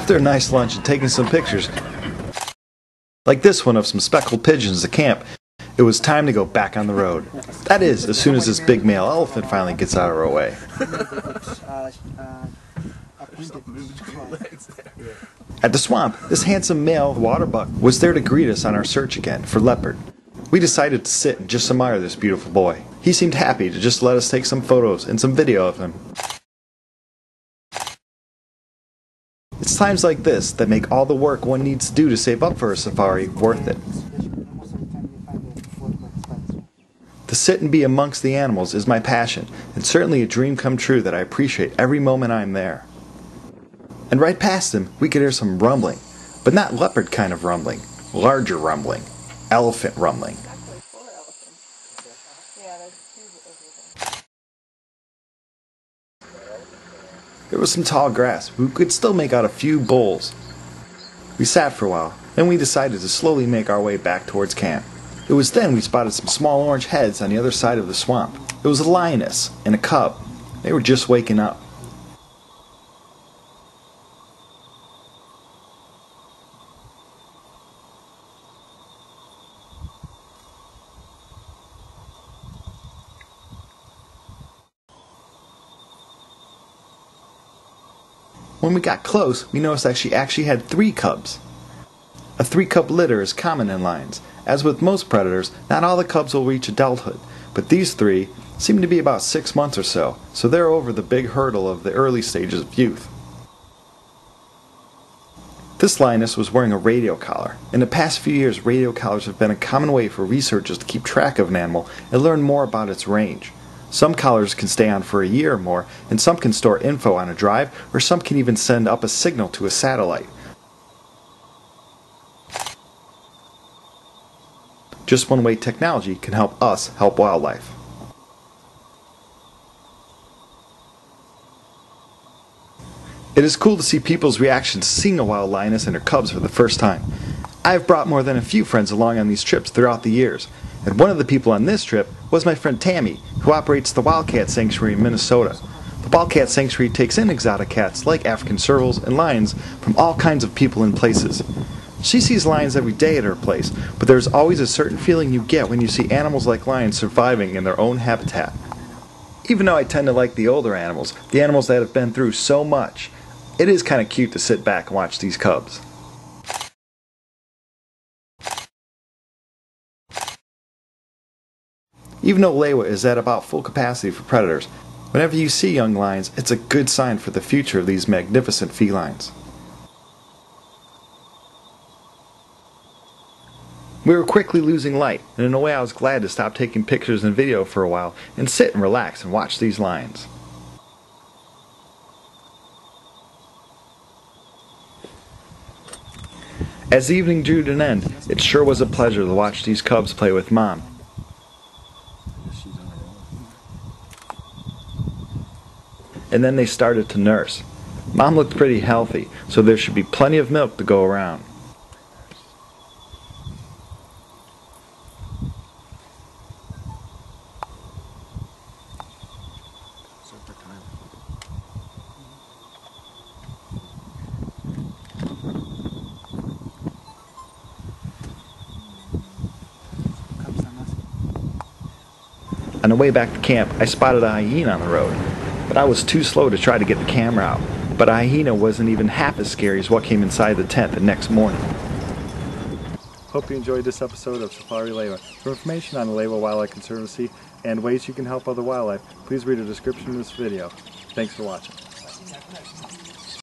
After a nice lunch and taking some pictures, like this one of some speckled pigeons at camp, it was time to go back on the road. That is, as soon as this big male elephant finally gets out of our way. At the swamp, this handsome male water buck was there to greet us on our search again for leopard. We decided to sit and just admire this beautiful boy. He seemed happy to just let us take some photos and some video of him. It's times like this that make all the work one needs to do to save up for a safari worth it. To sit and be amongst the animals is my passion, and certainly a dream come true that I appreciate every moment I'm there. And right past him, we could hear some rumbling, but not leopard kind of rumbling, larger rumbling, elephant rumbling. There was some tall grass. We could still make out a few bulls. We sat for a while, then we decided to slowly make our way back towards camp. It was then we spotted some small orange heads on the other side of the swamp. It was a lioness and a cub. They were just waking up. When we got close, we noticed that she actually had 3 cubs. A 3-cub litter is common in lions. As with most predators, not all the cubs will reach adulthood, but these 3 seem to be about 6 months or so they're over the big hurdle of the early stages of youth. This lioness was wearing a radio collar. In the past few years, radio collars have been a common way for researchers to keep track of an animal and learn more about its range. Some collars can stay on for a year or more, and some can store info on a drive, or some can even send up a signal to a satellite. Just one way technology can help us help wildlife. It is cool to see people's reactions seeing a wild lioness and her cubs for the first time. I have brought more than a few friends along on these trips throughout the years, and one of the people on this trip was my friend Tammy, who operates the Wildcat Sanctuary in Minnesota. The Wildcat Sanctuary takes in exotic cats like African servals and lions from all kinds of people and places. She sees lions every day at her place, but there's always a certain feeling you get when you see animals like lions surviving in their own habitat. Even though I tend to like the older animals, the animals that have been through so much, it is kind of cute to sit back and watch these cubs. Even though Lewa is at about full capacity for predators, whenever you see young lions, it's a good sign for the future of these magnificent felines. We were quickly losing light, and in a way I was glad to stop taking pictures and video for a while and sit and relax and watch these lions. As the evening drew to an end, it sure was a pleasure to watch these cubs play with Mom. And then they started to nurse. Mom looked pretty healthy, so there should be plenty of milk to go around. On the way back to camp, I spotted a hyena on the road, but I was too slow to try to get the camera out. But a hyena wasn't even half as scary as what came inside the tent the next morning. Hope you enjoyed this episode of Safari Lewa. For information on the Lewa Conservancy and ways you can help other wildlife, please read the description of this video. Thanks for watching.